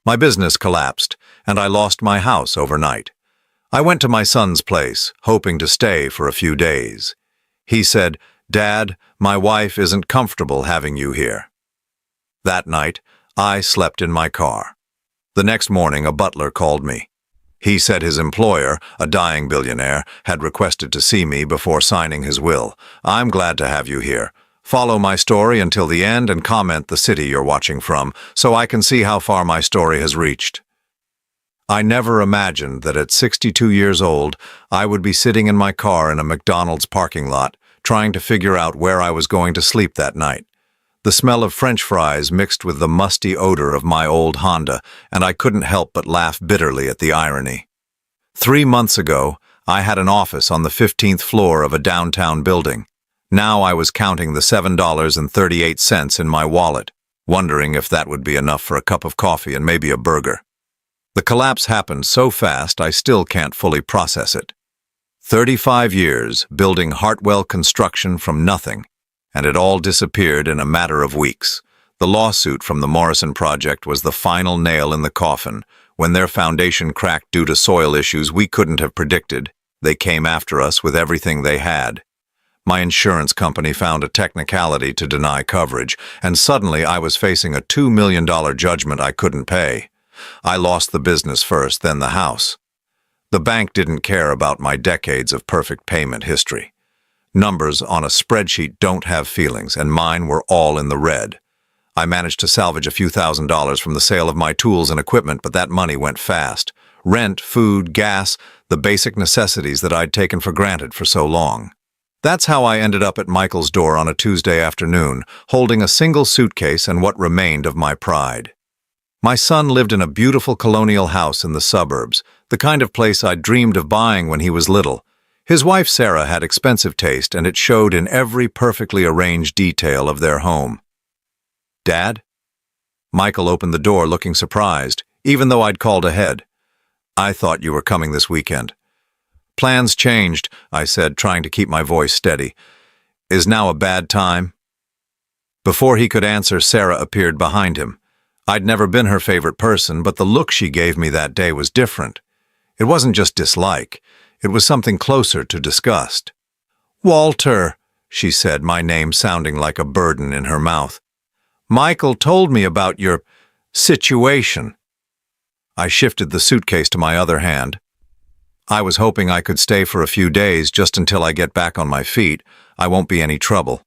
My business collapsed, and I lost my house overnight. I went to my son's place, hoping to stay for a few days. He said, "Dad, my wife isn't comfortable having you here." That night, I slept in my car. The next morning, a butler called me. He said his employer, a dying billionaire, had requested to see me before signing his will. "I'm glad to have you here. Follow my story until the end and comment the city you're watching from, so I can see how far my story has reached." I never imagined that at 62 years old, I would be sitting in my car in a McDonald's parking lot, trying to figure out where I was going to sleep that night. The smell of French fries mixed with the musty odor of my old Honda, and I couldn't help but laugh bitterly at the irony. 3 months ago, I had an office on the 15th floor of a downtown building. Now I was counting the $7.38 in my wallet, wondering if that would be enough for a cup of coffee and maybe a burger. The collapse happened so fast I still can't fully process it. 35 years building Hartwell construction from nothing, and it all disappeared in a matter of weeks. The lawsuit from the Morrison Project was the final nail in the coffin. When their foundation cracked due to soil issues we couldn't have predicted, they came after us with everything they had. My insurance company found a technicality to deny coverage, and suddenly I was facing a $2 million judgment I couldn't pay. I lost the business first, then the house. The bank didn't care about my decades of perfect payment history. Numbers on a spreadsheet don't have feelings, and mine were all in the red. I managed to salvage a few $1,000s from the sale of my tools and equipment, but that money went fast. Rent, food, gas, the basic necessities that I'd taken for granted for so long. That's how I ended up at Michael's door on a Tuesday afternoon, holding a single suitcase and what remained of my pride. My son lived in a beautiful colonial house in the suburbs, the kind of place I'd dreamed of buying when he was little. His wife Sarah had expensive taste, and it showed in every perfectly arranged detail of their home. "Dad?" Michael opened the door looking surprised, even though I'd called ahead. "I thought you were coming this weekend." "Plans changed," I said, trying to keep my voice steady. "Is now a bad time?" Before he could answer, Sarah appeared behind him. I'd never been her favorite person, but the look she gave me that day was different. It wasn't just dislike. It was something closer to disgust. "Walter," she said, my name sounding like a burden in her mouth. "Michael told me about your situation." I shifted the suitcase to my other hand. "I was hoping I could stay for a few days just until I get back on my feet. I won't be any trouble."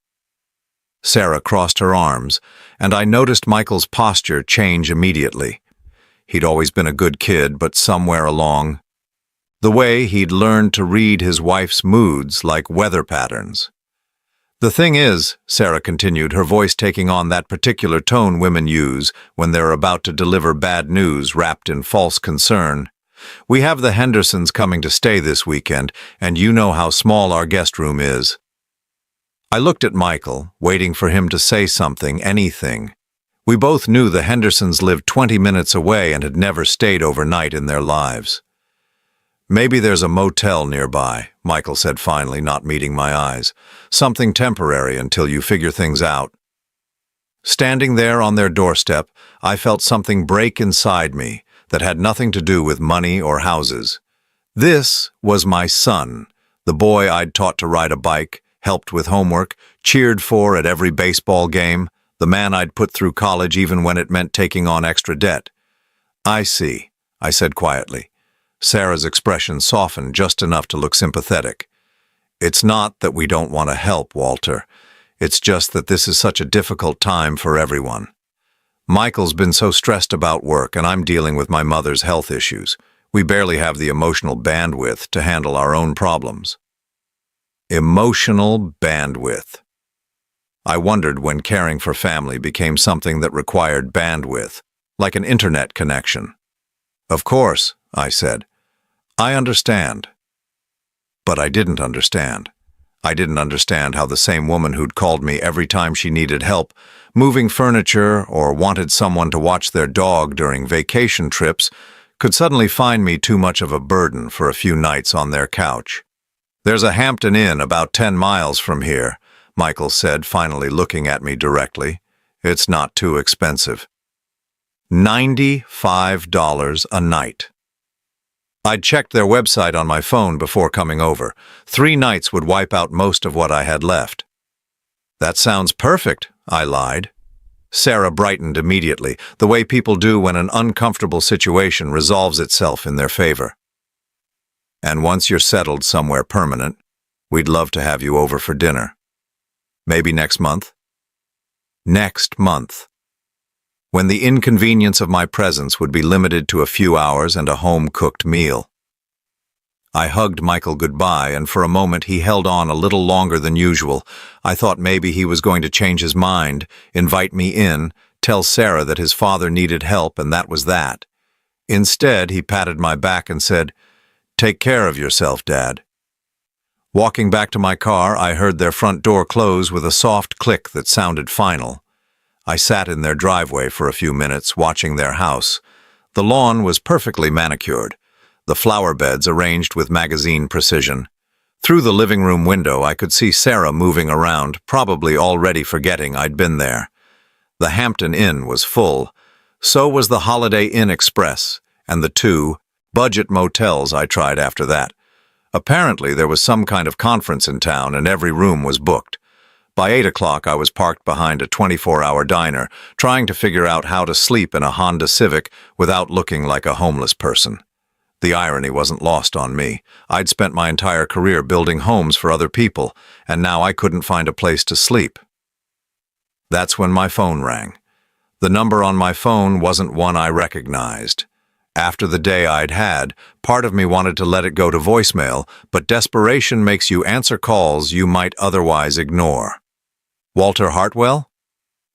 Sarah crossed her arms, and I noticed Michael's posture change immediately. He'd always been a good kid, but somewhere along, the way he'd learned to read his wife's moods like weather patterns. "The thing is," Sarah continued, her voice taking on that particular tone women use when they're about to deliver bad news wrapped in false concern, "we have the Hendersons coming to stay this weekend, and you know how small our guest room is." I looked at Michael, waiting for him to say something, anything. We both knew the Hendersons lived 20 minutes away and had never stayed overnight in their lives. "Maybe there's a motel nearby," Michael said finally, not meeting my eyes. "Something temporary until you figure things out." Standing there on their doorstep, I felt something break inside me that had nothing to do with money or houses. This was my son, the boy I'd taught to ride a bike, helped with homework, cheered for at every baseball game, the man I'd put through college even when it meant taking on extra debt. "I see," I said quietly. Sarah's expression softened just enough to look sympathetic. "It's not that we don't want to help, Walter. It's just that this is such a difficult time for everyone. Michael's been so stressed about work, and I'm dealing with my mother's health issues. We barely have the emotional bandwidth to handle our own problems." Emotional bandwidth. I wondered when caring for family became something that required bandwidth, like an internet connection. "Of course," I said. "I understand." But I didn't understand. I didn't understand how the same woman who'd called me every time she needed help, moving furniture or wanted someone to watch their dog during vacation trips, could suddenly find me too much of a burden for a few nights on their couch. "There's a Hampton Inn about 10 miles from here," Michael said, finally looking at me directly. "It's not too expensive." $95 a night. I'd checked their website on my phone before coming over. 3 nights would wipe out most of what I had left. That sounds perfect, I lied. Sarah brightened immediately, the way people do when an uncomfortable situation resolves itself in their favor. And once you're settled somewhere permanent, we'd love to have you over for dinner. Maybe next month? Next month. When the inconvenience of my presence would be limited to a few hours and a home-cooked meal. I hugged Michael goodbye, and for a moment he held on a little longer than usual. I thought maybe he was going to change his mind, invite me in, tell Sarah that his father needed help, and that was that. Instead, he patted my back and said, "Take care of yourself, Dad." Walking back to my car, I heard their front door close with a soft click that sounded final. I sat in their driveway for a few minutes, watching their house. The lawn was perfectly manicured, the flower beds arranged with magazine precision. Through the living room window, I could see Sarah moving around, probably already forgetting I'd been there. The Hampton Inn was full. So was the Holiday Inn Express, and the 2 budget motels I tried after that. Apparently, there was some kind of conference in town, and every room was booked. By 8 o'clock, I was parked behind a 24-hour diner, trying to figure out how to sleep in a Honda Civic without looking like a homeless person. The irony wasn't lost on me. I'd spent my entire career building homes for other people, and now I couldn't find a place to sleep. That's when my phone rang. The number on my phone wasn't one I recognized. After the day I'd had, part of me wanted to let it go to voicemail, but desperation makes you answer calls you might otherwise ignore. Walter Hartwell?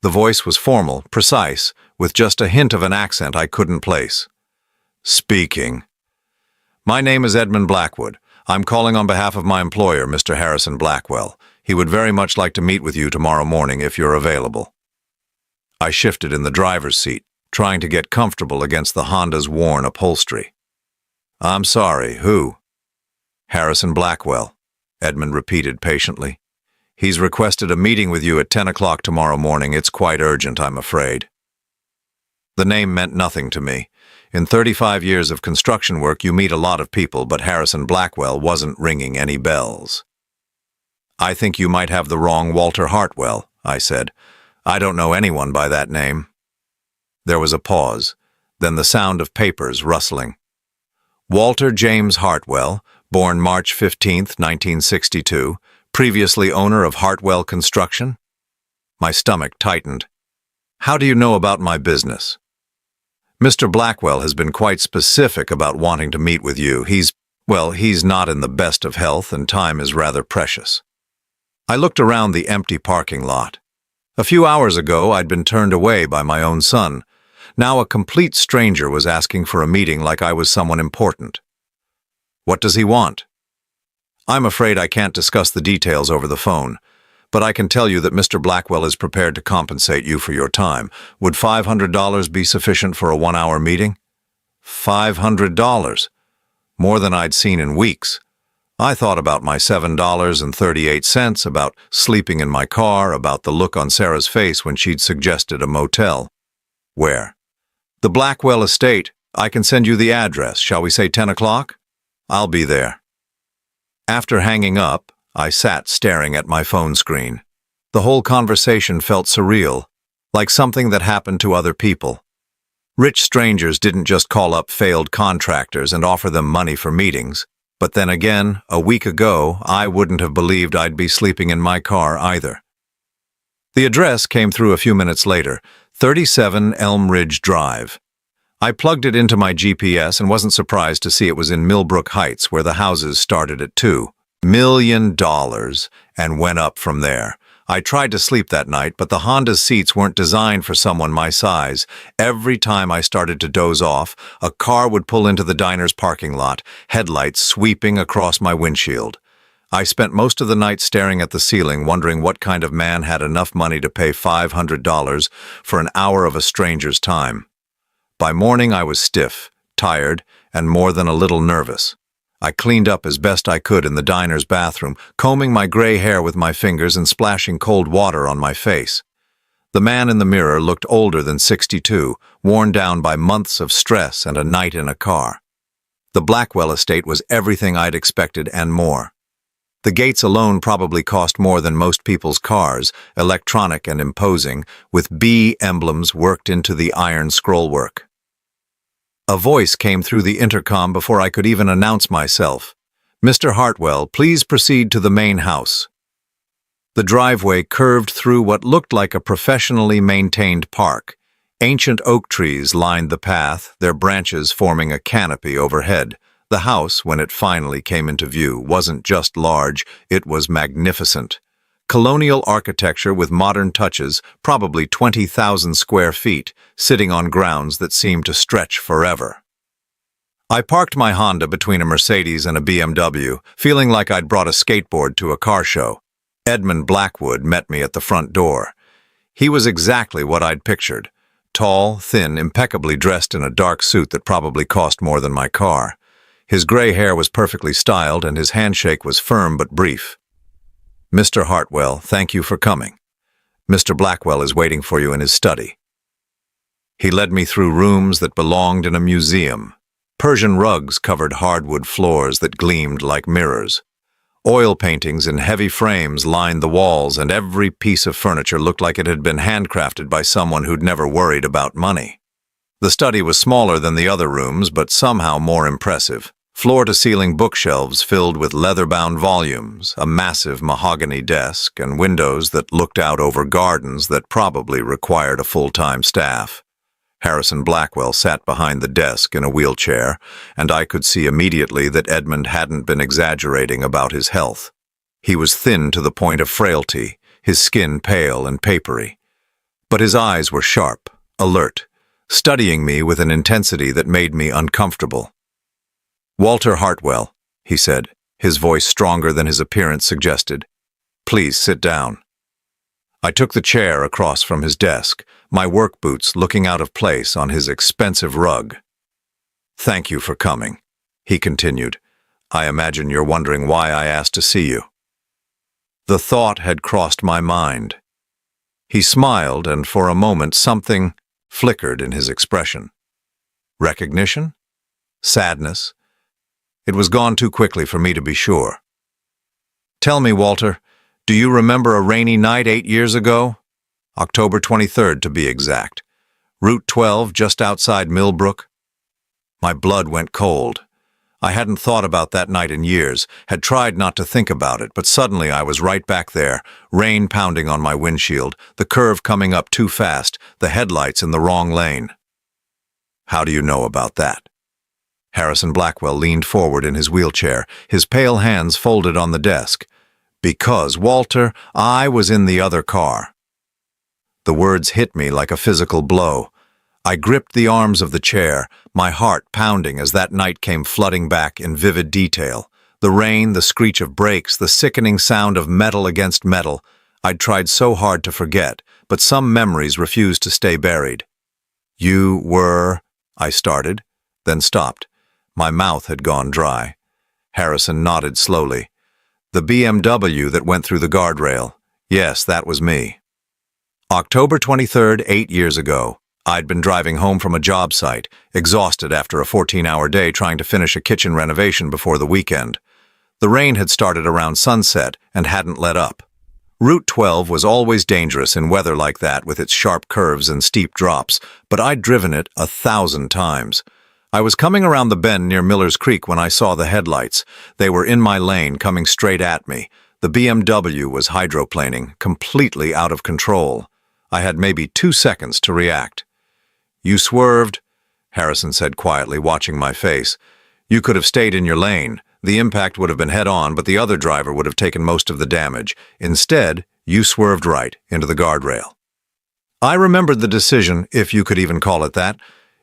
The voice was formal, precise, with just a hint of an accent I couldn't place. Speaking. My name is Edmund Blackwood. I'm calling on behalf of my employer, Mr. Harrison Blackwell. He would very much like to meet with you tomorrow morning if you're available. I shifted in the driver's seat, trying to get comfortable against the Honda's worn upholstery. I'm sorry, who? Harrison Blackwell, Edmund repeated patiently. He's requested a meeting with you at 10 o'clock tomorrow morning. It's quite urgent, I'm afraid. The name meant nothing to me. In 35 years of construction work, you meet a lot of people, but Harrison Blackwell wasn't ringing any bells. I think you might have the wrong Walter Hartwell, I said. I don't know anyone by that name. There was a pause, then the sound of papers rustling. Walter James Hartwell, born March 15, 1962, previously owner of Hartwell Construction? My stomach tightened. How do you know about my business? Mr. Blackwell has been quite specific about wanting to meet with you. He's not in the best of health, and time is rather precious. I looked around the empty parking lot. A few hours ago, I'd been turned away by my own son. Now a complete stranger was asking for a meeting like I was someone important. What does he want? I'm afraid I can't discuss the details over the phone, but I can tell you that Mr. Blackwell is prepared to compensate you for your time. Would $500 be sufficient for a 1-hour meeting? $500. More than I'd seen in weeks. I thought about my $7.38, about sleeping in my car, about the look on Sarah's face when she'd suggested a motel. Where? The Blackwell estate. I can send you the address. Shall we say 10 o'clock? I'll be there. After hanging up, I sat staring at my phone screen. The whole conversation felt surreal, like something that happened to other people. Rich strangers didn't just call up failed contractors and offer them money for meetings. But then again, a week ago, I wouldn't have believed I'd be sleeping in my car either. The address came through a few minutes later, 37 Elm Ridge Drive. I plugged it into my GPS and wasn't surprised to see it was in Millbrook Heights, where the houses started at $2 million and went up from there. I tried to sleep that night, but the Honda's seats weren't designed for someone my size. Every time I started to doze off, a car would pull into the diner's parking lot, headlights sweeping across my windshield. I spent most of the night staring at the ceiling, wondering what kind of man had enough money to pay $500 for an hour of a stranger's time. By morning, I was stiff, tired, and more than a little nervous. I cleaned up as best I could in the diner's bathroom, combing my gray hair with my fingers and splashing cold water on my face. The man in the mirror looked older than 62, worn down by months of stress and a night in a car. The Blackwell estate was everything I'd expected and more. The gates alone probably cost more than most people's cars, electronic and imposing, with B emblems worked into the iron scrollwork. A voice came through the intercom before I could even announce myself. "Mr. Hartwell, please proceed to the main house." The driveway curved through what looked like a professionally maintained park. Ancient oak trees lined the path, their branches forming a canopy overhead. The house, when it finally came into view, wasn't just large, it was magnificent. Colonial architecture with modern touches, probably 20,000 square feet, sitting on grounds that seemed to stretch forever. I parked my Honda between a Mercedes and a BMW, feeling like I'd brought a skateboard to a car show. Edmund Blackwood met me at the front door. He was exactly what I'd pictured. Tall, thin, impeccably dressed in a dark suit that probably cost more than my car. His gray hair was perfectly styled and his handshake was firm but brief. "Mr. Hartwell, thank you for coming. Mr. Blackwell is waiting for you in his study." He led me through rooms that belonged in a museum. Persian rugs covered hardwood floors that gleamed like mirrors. Oil paintings in heavy frames lined the walls, and every piece of furniture looked like it had been handcrafted by someone who'd never worried about money. The study was smaller than the other rooms, but somehow more impressive. Floor-to-ceiling bookshelves filled with leather-bound volumes, a massive mahogany desk, and windows that looked out over gardens that probably required a full-time staff. Harrison Blackwell sat behind the desk in a wheelchair, and I could see immediately that Edmund hadn't been exaggerating about his health. He was thin to the point of frailty, his skin pale and papery. But his eyes were sharp, alert, studying me with an intensity that made me uncomfortable. "Walter Hartwell," he said, his voice stronger than his appearance suggested. "Please sit down." I took the chair across from his desk, my work boots looking out of place on his expensive rug. "Thank you for coming," he continued. "I imagine you're wondering why I asked to see you." The thought had crossed my mind. He smiled, and for a moment something flickered in his expression. Recognition? Sadness? It was gone too quickly for me to be sure. "Tell me, Walter, do you remember a rainy night 8 years ago? October 23rd, to be exact. Route 12, just outside Millbrook?" My blood went cold. I hadn't thought about that night in years, had tried not to think about it, but suddenly I was right back there, rain pounding on my windshield, the curve coming up too fast, the headlights in the wrong lane. "How do you know about that?" Harrison Blackwell leaned forward in his wheelchair, his pale hands folded on the desk. "Because, Walter, I was in the other car." The words hit me like a physical blow. I gripped the arms of the chair, my heart pounding as that night came flooding back in vivid detail. The rain, the screech of brakes, the sickening sound of metal against metal. I'd tried so hard to forget, but some memories refused to stay buried. "You were—" I started, then stopped. My mouth had gone dry. Harrison nodded slowly. "The BMW that went through the guardrail. Yes, that was me." October 23rd, 8 years ago. I'd been driving home from a job site, exhausted after a 14-hour day trying to finish a kitchen renovation before the weekend. The rain had started around sunset and hadn't let up. Route 12 was always dangerous in weather like that with its sharp curves and steep drops, but I'd driven it 1,000 times. I was coming around the bend near Miller's Creek when I saw the headlights. They were in my lane, coming straight at me. The BMW was hydroplaning, completely out of control. I had maybe 2 seconds to react. "You swerved," Harrison said quietly, watching my face. "You could have stayed in your lane. The impact would have been head-on, but the other driver would have taken most of the damage. Instead, you swerved right into the guardrail." I remembered the decision, if you could even call it that.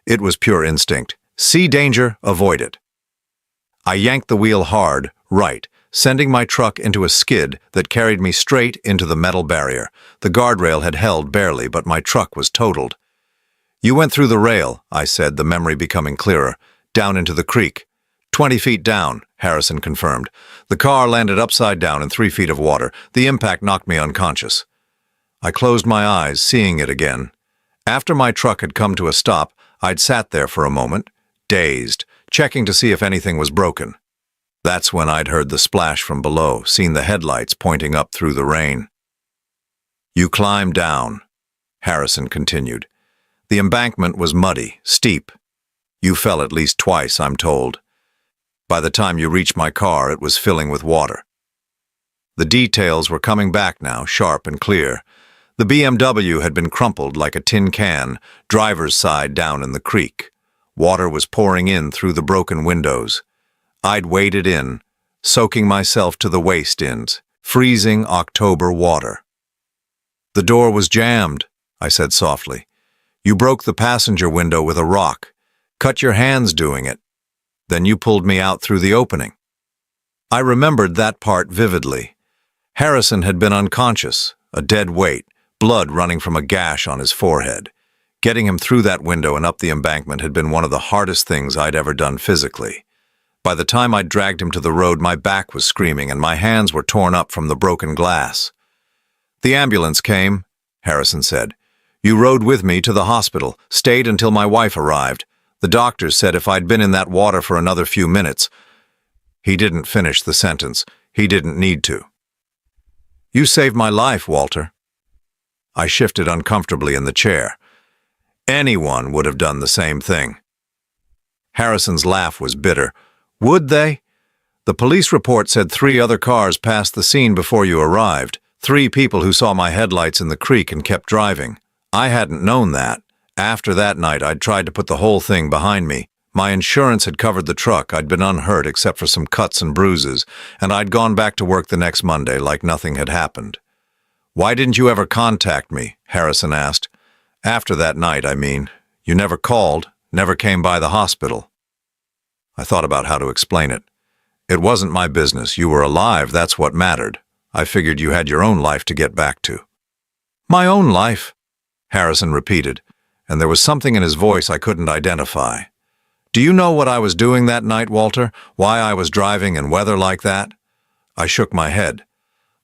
It was pure instinct. See danger, avoid it. I yanked the wheel hard, right, sending my truck into a skid that carried me straight into the metal barrier. The guardrail had held barely, but my truck was totaled. "You went through the rail," I said, the memory becoming clearer. "Down into the creek." 20 feet down, Harrison confirmed. "The car landed upside down in 3 feet of water. The impact knocked me unconscious." I closed my eyes, seeing it again. After my truck had come to a stop, I'd sat there for a moment, dazed, checking to see if anything was broken. That's when I'd heard the splash from below, seen the headlights pointing up through the rain. You climbed down, Harrison continued. The embankment was muddy, steep. You fell at least twice, I'm told. By the time you reached my car, it was filling with water. The details were coming back now, sharp and clear. The BMW had been crumpled like a tin can, driver's side down in the creek. Water was pouring in through the broken windows. I'd waded in, soaking myself to the waist in freezing October water. The door was jammed, I said softly. You broke the passenger window with a rock, cut your hands doing it. Then you pulled me out through the opening. I remembered that part vividly. Harrison had been unconscious, a dead weight, blood running from a gash on his forehead. Getting him through that window and up the embankment had been one of the hardest things I'd ever done physically. By the time I'd dragged him to the road, my back was screaming and my hands were torn up from the broken glass. The ambulance came, Harrison said. You rode with me to the hospital, stayed until my wife arrived. The doctors said if I'd been in that water for another few minutes. He didn't finish the sentence. He didn't need to. You saved my life, Walter. I shifted uncomfortably in the chair. Anyone would have done the same thing. Harrison's laugh was bitter. Would they? The police report said 3 other cars passed the scene before you arrived. 3 people who saw my headlights in the creek and kept driving. I hadn't known that. After that night, I'd tried to put the whole thing behind me. My insurance had covered the truck. I'd been unhurt except for some cuts and bruises, and I'd gone back to work the next Monday like nothing had happened. Why didn't you ever contact me? Harrison asked. After that night, I mean. You never called, never came by the hospital. I thought about how to explain it. It wasn't my business. You were alive, that's what mattered. I figured you had your own life to get back to. My own life, Harrison repeated, and there was something in his voice I couldn't identify. Do you know what I was doing that night, Walter? Why I was driving in weather like that? I shook my head.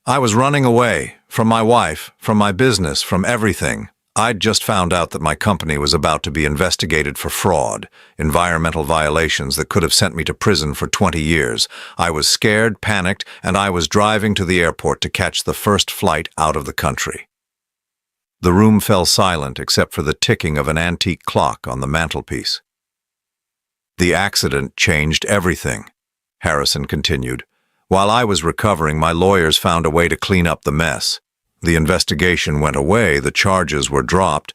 I was running away, from my wife, from my business, from everything. I'd just found out that my company was about to be investigated for fraud, environmental violations that could have sent me to prison for 20 years. I was scared, panicked, and I was driving to the airport to catch the first flight out of the country. The room fell silent except for the ticking of an antique clock on the mantelpiece. The accident changed everything, Harrison continued. While I was recovering, my lawyers found a way to clean up the mess. The investigation went away, the charges were dropped.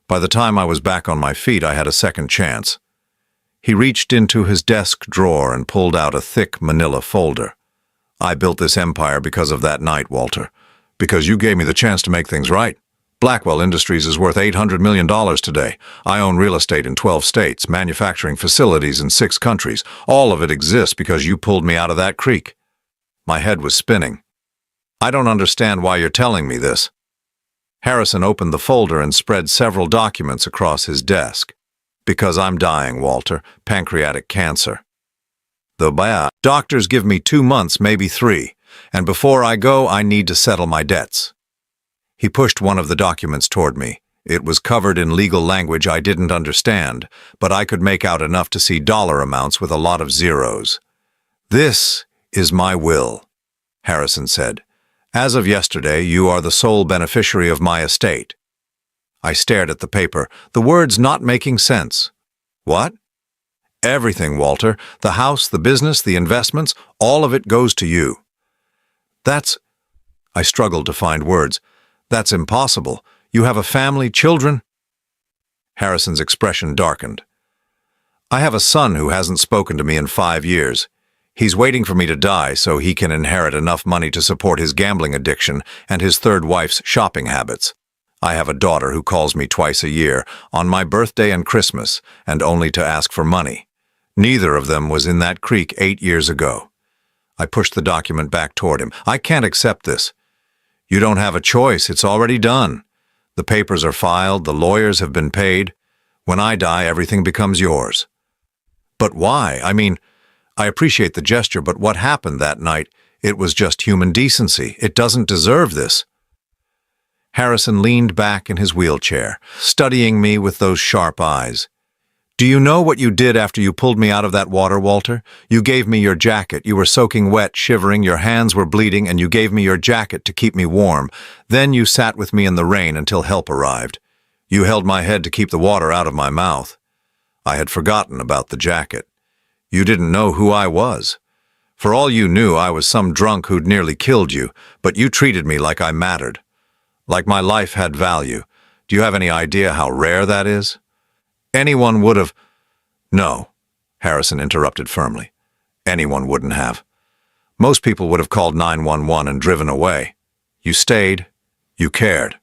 By the time I was back on my feet, I had a second chance. He reached into his desk drawer and pulled out a thick manila folder. I built this empire because of that night, Walter. Because you gave me the chance to make things right. Blackwell Industries is worth $800 million today. I own real estate in 12 states, manufacturing facilities in 6 countries. All of it exists because you pulled me out of that creek. My head was spinning. I don't understand why you're telling me this. Harrison opened the folder and spread several documents across his desk. Because I'm dying, Walter. Pancreatic cancer. The doctors give me 2 months, maybe 3. And before I go, I need to settle my debts. He pushed one of the documents toward me. It was covered in legal language I didn't understand, but I could make out enough to see dollar amounts with a lot of zeros. This is my will, Harrison said. As of yesterday, you are the sole beneficiary of my estate. I stared at the paper, the words not making sense. What? Everything, Walter. The house, the business, the investments, all of it goes to you. That's... I struggled to find words. That's impossible. You have a family, children? Harrison's expression darkened. I have a son who hasn't spoken to me in 5 years. He's waiting for me to die so he can inherit enough money to support his gambling addiction and his third wife's shopping habits. I have a daughter who calls me twice a year, on my birthday and Christmas, and only to ask for money. Neither of them was in that creek 8 years ago. I pushed the document back toward him. I can't accept this. You don't have a choice. It's already done. The papers are filed. The lawyers have been paid. When I die, everything becomes yours. But why? I mean, I appreciate the gesture, but what happened that night, it was just human decency. It doesn't deserve this. Harrison leaned back in his wheelchair, studying me with those sharp eyes. Do you know what you did after you pulled me out of that water, Walter? You gave me your jacket. You were soaking wet, shivering, your hands were bleeding, and you gave me your jacket to keep me warm. Then you sat with me in the rain until help arrived. You held my head to keep the water out of my mouth. I had forgotten about the jacket. You didn't know who I was. For all you knew, I was some drunk who'd nearly killed you, but you treated me like I mattered. Like my life had value. Do you have any idea how rare that is? Anyone would have— No, Harrison interrupted firmly. Anyone wouldn't have. Most people would have called 911 and driven away. You stayed. You cared.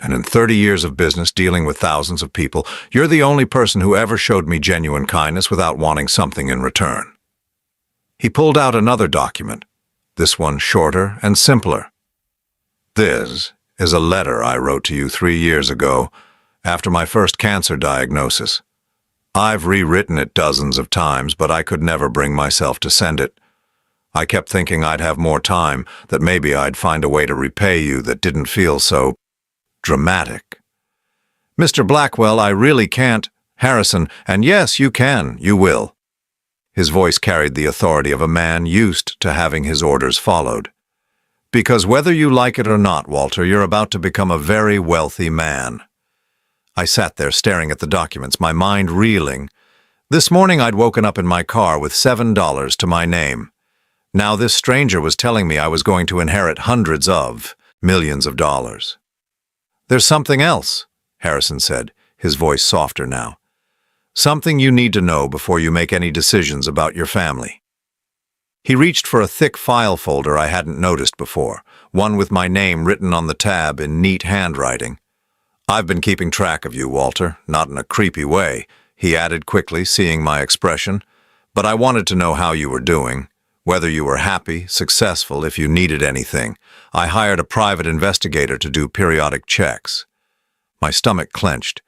And in 30 years of business dealing with thousands of people, you're the only person who ever showed me genuine kindness without wanting something in return. He pulled out another document, this one shorter and simpler. This is a letter I wrote to you 3 years ago, after my first cancer diagnosis. I've rewritten it dozens of times, but I could never bring myself to send it. I kept thinking I'd have more time, that maybe I'd find a way to repay you that didn't feel so dramatic. Mr. Blackwell, I really can't. Harrison, and yes, you can, you will. His voice carried the authority of a man used to having his orders followed. Because whether you like it or not, Walter, you're about to become a very wealthy man. I sat there staring at the documents, my mind reeling. This morning I'd woken up in my car with $7 to my name. Now this stranger was telling me I was going to inherit hundreds of millions of dollars. There's something else, Harrison said, his voice softer now. Something you need to know before you make any decisions about your family. He reached for a thick file folder I hadn't noticed before, one with my name written on the tab in neat handwriting. I've been keeping track of you, Walter, not in a creepy way, he added quickly, seeing my expression, but I wanted to know how you were doing, whether you were happy, successful, if you needed anything. I hired a private investigator to do periodic checks. My stomach clenched.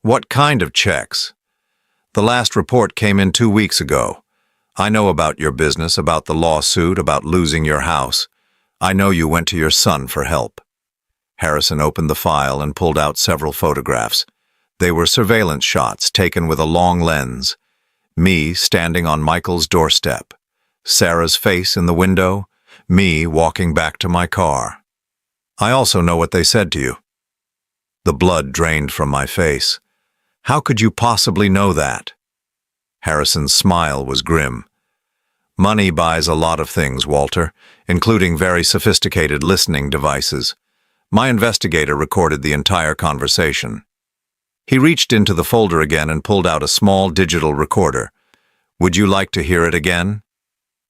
What kind of checks? The last report came in 2 weeks ago. I know about your business, about the lawsuit, about losing your house. I know you went to your son for help. Harrison opened the file and pulled out several photographs. They were surveillance shots taken with a long lens. Me standing on Michael's doorstep. Sarah's face in the window. Me walking back to my car. I also know what they said to you. The blood drained from my face. How could you possibly know that? Harrison's smile was grim. Money buys a lot of things, Walter, including very sophisticated listening devices. My investigator recorded the entire conversation. He reached into the folder again and pulled out a small digital recorder. Would you like to hear it again?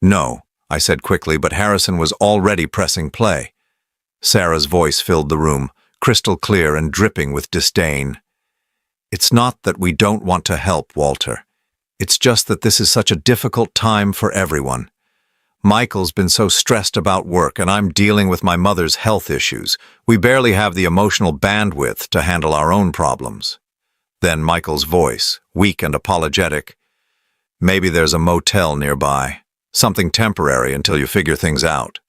No, I said quickly, but Harrison was already pressing play. Sarah's voice filled the room, crystal clear and dripping with disdain. It's not that we don't want to help, Walter. It's just that this is such a difficult time for everyone. Michael's been so stressed about work, and I'm dealing with my mother's health issues. We barely have the emotional bandwidth to handle our own problems. Then Michael's voice, weak and apologetic. Maybe there's a motel nearby. Something temporary until you figure things out.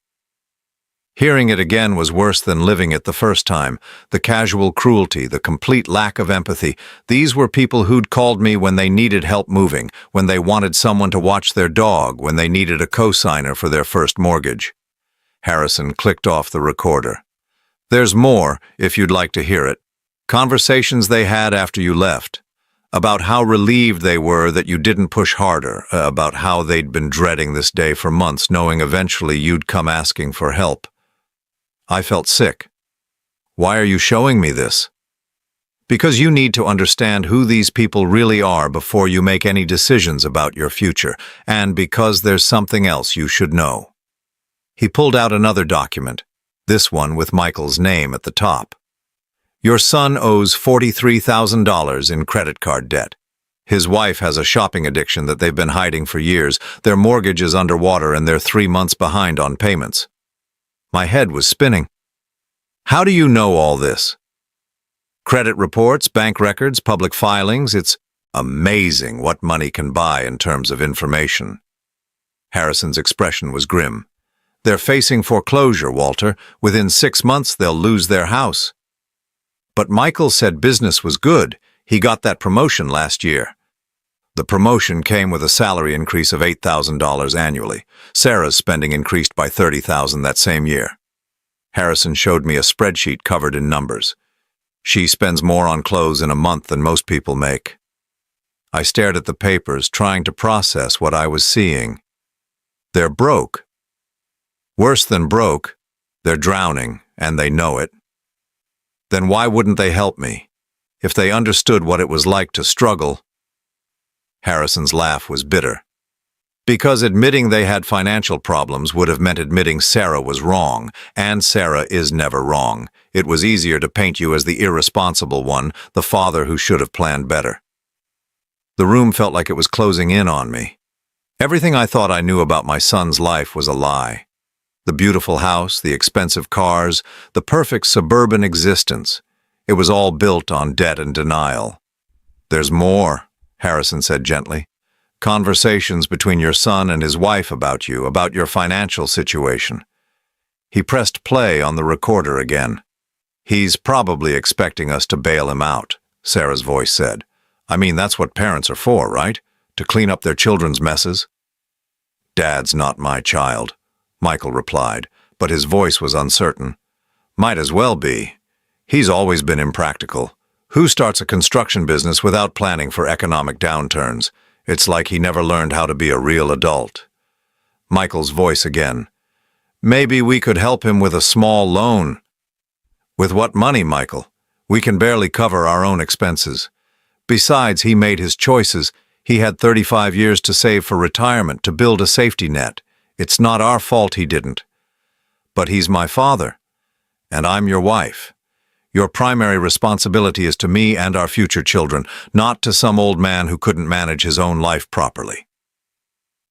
Hearing it again was worse than living it the first time. The casual cruelty, the complete lack of empathy. These were people who'd called me when they needed help moving, when they wanted someone to watch their dog, when they needed a co-signer for their first mortgage. Harrison clicked off the recorder. There's more, if you'd like to hear it. Conversations they had after you left. About how relieved they were that you didn't push harder, about how they'd been dreading this day for months, knowing eventually you'd come asking for help. I felt sick. Why are you showing me this? Because you need to understand who these people really are before you make any decisions about your future, and because there's something else you should know. He pulled out another document, this one with Michael's name at the top. Your son owes $43,000 in credit card debt. His wife has a shopping addiction that they've been hiding for years. Their mortgage is underwater and they're 3 months behind on payments. My head was spinning. How do you know all this? Credit reports, bank records, public filings. It's amazing what money can buy in terms of information. Harrison's expression was grim. They're facing foreclosure, Walter. Within 6 months, they'll lose their house. But Michael said business was good. He got that promotion last year. The promotion came with a salary increase of $8,000 annually. Sarah's spending increased by $30,000 that same year. Harrison showed me a spreadsheet covered in numbers. She spends more on clothes in a month than most people make. I stared at the papers, trying to process what I was seeing. They're broke. Worse than broke, they're drowning, and they know it. Then why wouldn't they help me? If they understood what it was like to struggle. Harrison's laugh was bitter. Because admitting they had financial problems would have meant admitting Sarah was wrong, and Sarah is never wrong. It was easier to paint you as the irresponsible one, the father who should have planned better. The room felt like it was closing in on me. Everything I thought I knew about my son's life was a lie. The beautiful house, the expensive cars, the perfect suburban existence. It was all built on debt and denial. "There's more," Harrison said gently. "Conversations between your son and his wife about you, about your financial situation." He pressed play on the recorder again. "He's probably expecting us to bail him out," Sarah's voice said. "I mean, that's what parents are for, right? To clean up their children's messes." "Dad's not my child," Michael replied, but his voice was uncertain. "Might as well be. He's always been impractical. Who starts a construction business without planning for economic downturns? It's like he never learned how to be a real adult." Michael's voice again. "Maybe we could help him with a small loan." "With what money, Michael? We can barely cover our own expenses. Besides, he made his choices. He had 35 years to save for retirement, to build a safety net. It's not our fault he didn't." "But he's my father, and I'm your wife. Your primary responsibility is to me and our future children, not to some old man who couldn't manage his own life properly."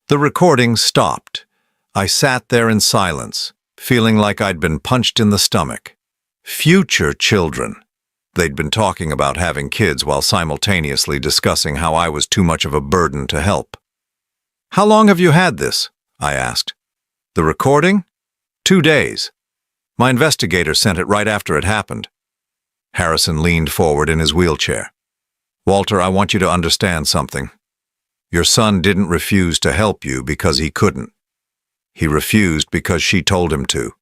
The recording stopped. I sat there in silence, feeling like I'd been punched in the stomach. Future children. They'd been talking about having kids while simultaneously discussing how I was too much of a burden to help. "How long have you had this?" I asked. "The recording?" 2 days. My investigator sent it right after it happened." Harrison leaned forward in his wheelchair. "Walter, I want you to understand something. Your son didn't refuse to help you because he couldn't. He refused because she told him to,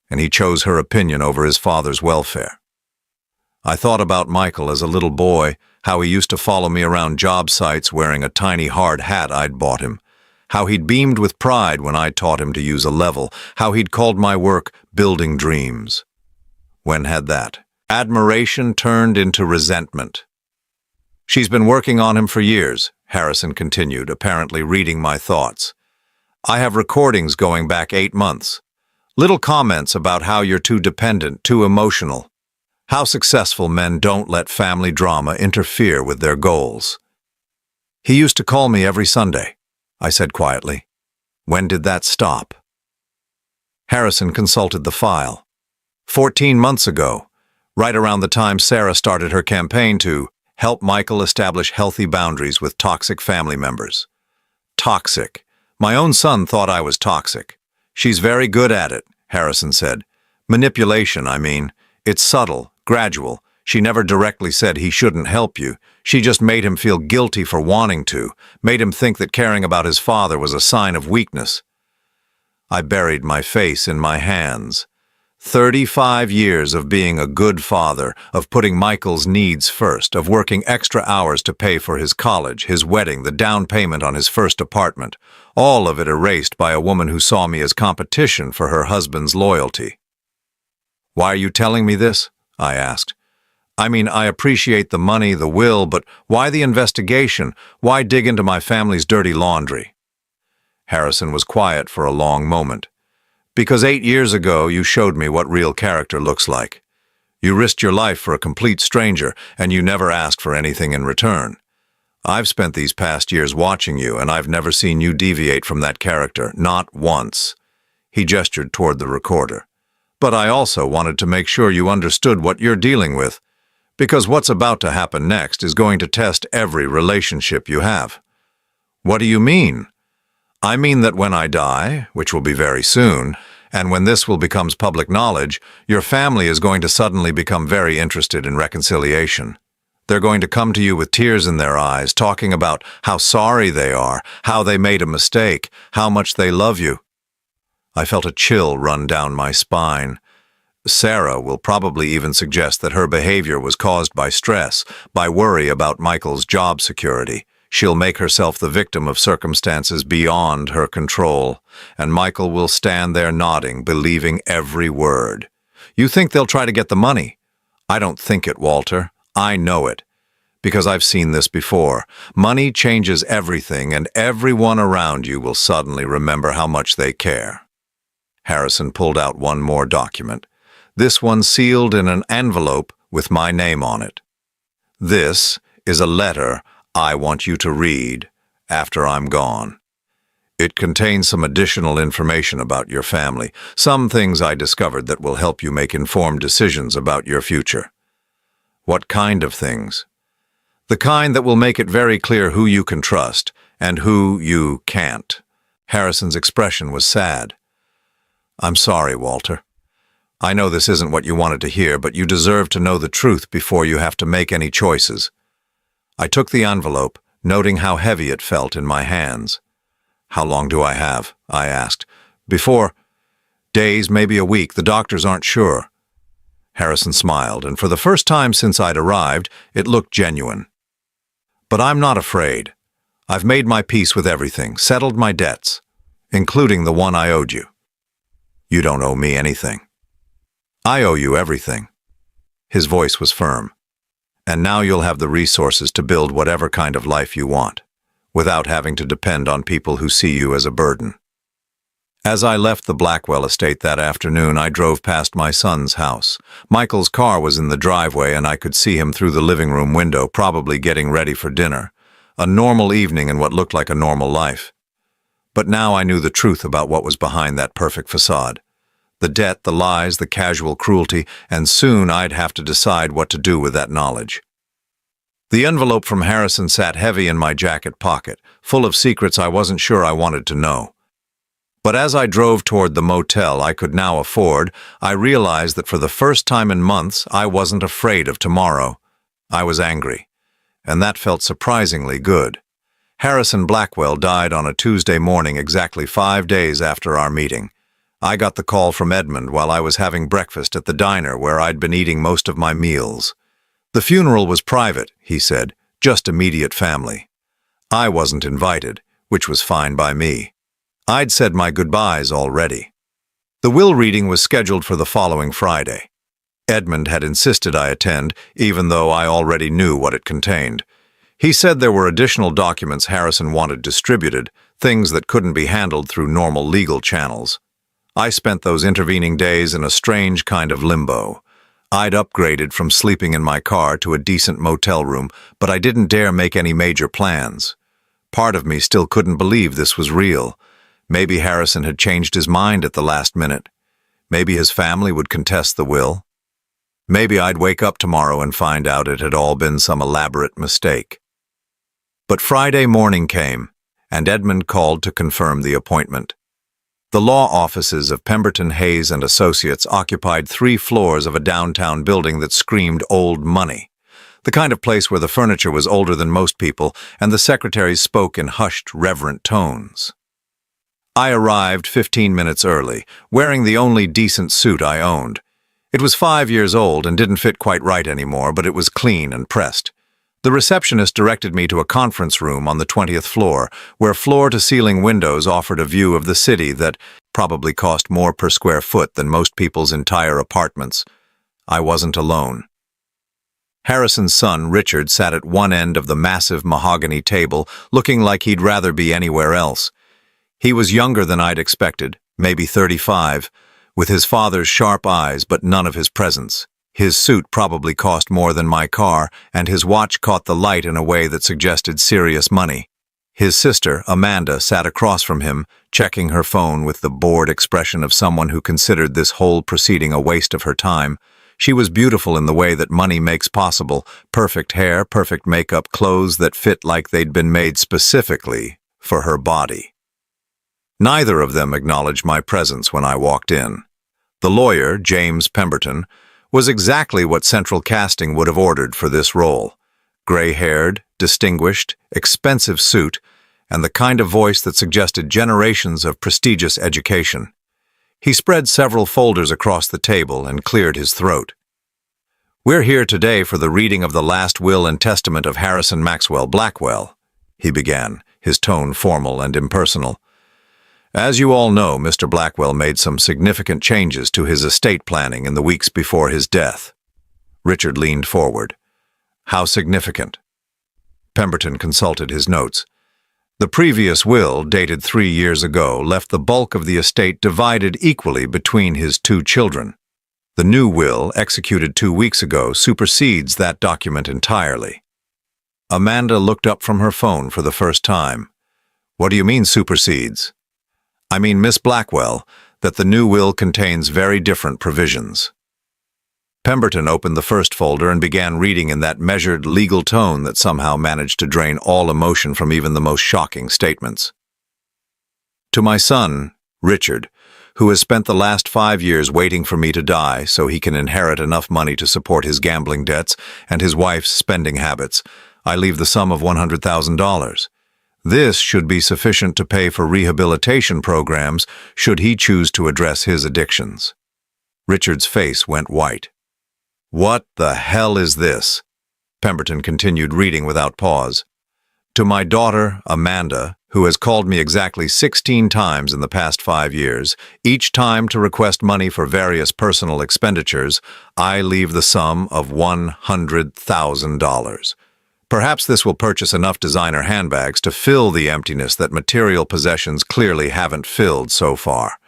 and he chose her opinion over his father's welfare. I thought about Michael as a little boy, how he used to follow me around job sites wearing a tiny hard hat I'd bought him, how he'd beamed with pride when I taught him to use a level, how he'd called my work building dreams. When had that admiration turned into resentment? "She's been working on him for years," Harrison continued, apparently reading my thoughts. "I have recordings going back 8 months. Little comments about how you're too dependent, too emotional. How successful men don't let family drama interfere with their goals." "He used to call me every Sunday," I said quietly. "When did that stop?" Harrison consulted the file. 14 months ago, right around the time Sarah started her campaign to help Michael establish healthy boundaries with toxic family members. Toxic. My own son thought I was toxic. "She's very good at it," Harrison said. "Manipulation, I mean. It's subtle, gradual. She never directly said he shouldn't help you. She just made him feel guilty for wanting to, made him think that caring about his father was a sign of weakness." I buried my face in my hands. 35 years of being a good father, of putting Michael's needs first, of working extra hours to pay for his college, his wedding, the down payment on his first apartment, all of it erased by a woman who saw me as competition for her husband's loyalty. "Why are you telling me this?" I asked. "I mean, I appreciate the money, the will, but why the investigation? Why dig into my family's dirty laundry?" Harrison was quiet for a long moment. "Because 8 years ago you showed me what real character looks like. You risked your life for a complete stranger, and you never asked for anything in return. I've spent these past years watching you, and I've never seen you deviate from that character, not once." He gestured toward the recorder. "But I also wanted to make sure you understood what you're dealing with, because what's about to happen next is going to test every relationship you have." "What do you mean?" I mean that when I die, which will be very soon, and when this will becomes public knowledge, your family is going to suddenly become very interested in reconciliation. They're going to come to you with tears in their eyes, talking about how sorry they are, how they made a mistake, how much they love you. I felt a chill run down my spine. Sarah will probably even suggest that her behavior was caused by stress, by worry about Michael's job security. She'll make herself the victim of circumstances beyond her control, and Michael will stand there nodding, believing every word. You think they'll try to get the money? I don't think it, Walter. I know it. Because I've seen this before. Money changes everything, and everyone around you will suddenly remember how much they care. Harrison pulled out one more document. This one sealed in an envelope with my name on it. This is a letter I want you to read after I'm gone. It contains some additional information about your family, some things I discovered that will help you make informed decisions about your future. What kind of things? The kind that will make it very clear who you can trust and who you can't. Harrison's expression was sad. I'm sorry, Walter. I know this isn't what you wanted to hear, but you deserve to know the truth before you have to make any choices. I took the envelope, noting how heavy it felt in my hands. How long do I have? I asked. Before days, maybe a week. The doctors aren't sure. Harrison smiled, and for the first time since I'd arrived, it looked genuine. But I'm not afraid. I've made my peace with everything, settled my debts, including the one I owed you. You don't owe me anything. I owe you everything. His voice was firm. And now you'll have the resources to build whatever kind of life you want, without having to depend on people who see you as a burden. As I left the Blackwell estate that afternoon, I drove past my son's house. Michael's car was in the driveway, and I could see him through the living room window, probably getting ready for dinner. A normal evening in what looked like a normal life. But now I knew the truth about what was behind that perfect facade. The debt, the lies, the casual cruelty, and soon I'd have to decide what to do with that knowledge. The envelope from Harrison sat heavy in my jacket pocket, full of secrets I wasn't sure I wanted to know. But as I drove toward the motel I could now afford, I realized that for the first time in months I wasn't afraid of tomorrow. I was angry, and that felt surprisingly good. Harrison Blackwell died on a Tuesday morning exactly 5 days after our meeting. I got the call from Edmund while I was having breakfast at the diner where I'd been eating most of my meals. The funeral was private, he said, just immediate family. I wasn't invited, which was fine by me. I'd said my goodbyes already. The will reading was scheduled for the following Friday. Edmund had insisted I attend, even though I already knew what it contained. He said there were additional documents Harrison wanted distributed, things that couldn't be handled through normal legal channels. I spent those intervening days in a strange kind of limbo. I'd upgraded from sleeping in my car to a decent motel room, but I didn't dare make any major plans. Part of me still couldn't believe this was real. Maybe Harrison had changed his mind at the last minute. Maybe his family would contest the will. Maybe I'd wake up tomorrow and find out it had all been some elaborate mistake. But Friday morning came, and Edmund called to confirm the appointment. The law offices of Pemberton, Hayes and Associates occupied 3 floors of a downtown building that screamed old money, the kind of place where the furniture was older than most people and the secretaries spoke in hushed, reverent tones. I arrived 15 minutes early, wearing the only decent suit I owned. It was 5 years old and didn't fit quite right anymore, but it was clean and pressed. The receptionist directed me to a conference room on the 20th floor, where floor-to-ceiling windows offered a view of the city that probably cost more per square foot than most people's entire apartments. I wasn't alone. Harrison's son, Richard, sat at one end of the massive mahogany table, looking like he'd rather be anywhere else. He was younger than I'd expected, maybe 35, with his father's sharp eyes but none of his presence. His suit probably cost more than my car, and his watch caught the light in a way that suggested serious money. His sister, Amanda, sat across from him, checking her phone with the bored expression of someone who considered this whole proceeding a waste of her time. She was beautiful in the way that money makes possible: perfect hair, perfect makeup, clothes that fit like they'd been made specifically for her body. Neither of them acknowledged my presence when I walked in. The lawyer, James Pemberton, was exactly what central casting would have ordered for this role. Gray-haired, distinguished, expensive suit, and the kind of voice that suggested generations of prestigious education. He spread several folders across the table and cleared his throat. "We're here today for the reading of the last will and testament of Harrison Maxwell Blackwell," he began, his tone formal and impersonal. "As you all know, Mr. Blackwell made some significant changes to his estate planning in the weeks before his death." Richard leaned forward. "How significant?" Pemberton consulted his notes. "The previous will, dated 3 years ago, left the bulk of the estate divided equally between his 2 children. The new will, executed 2 weeks ago, supersedes that document entirely." Amanda looked up from her phone for the first time. "What do you mean, supersedes?" "I mean, Miss Blackwell, that the new will contains very different provisions." Pemberton opened the first folder and began reading in that measured, legal tone that somehow managed to drain all emotion from even the most shocking statements. "To my son, Richard, who has spent the last 5 years waiting for me to die so he can inherit enough money to support his gambling debts and his wife's spending habits, I leave the sum of $100,000. This should be sufficient to pay for rehabilitation programs should he choose to address his addictions." Richard's face went white. "What the hell is this?" Pemberton continued reading without pause. "To my daughter, Amanda, who has called me exactly 16 times in the past 5 years, each time to request money for various personal expenditures, I leave the sum of $100,000. Perhaps this will purchase enough designer handbags to fill the emptiness that material possessions clearly haven't filled so far."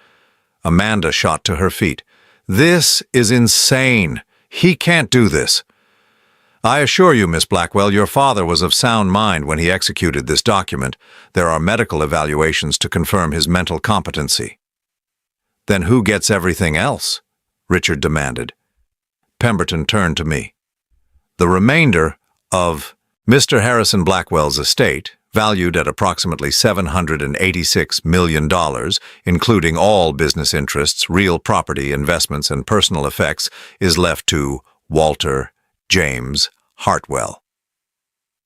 Amanda shot to her feet. "This is insane. He can't do this." "I assure you, Miss Blackwell, your father was of sound mind when he executed this document. There are medical evaluations to confirm his mental competency." "Then who gets everything else?" Richard demanded. Pemberton turned to me. "The remainder of Mr. Harrison Blackwell's estate, valued at approximately $786 million, including all business interests, real property, investments, and personal effects, is left to Walter James Hartwell."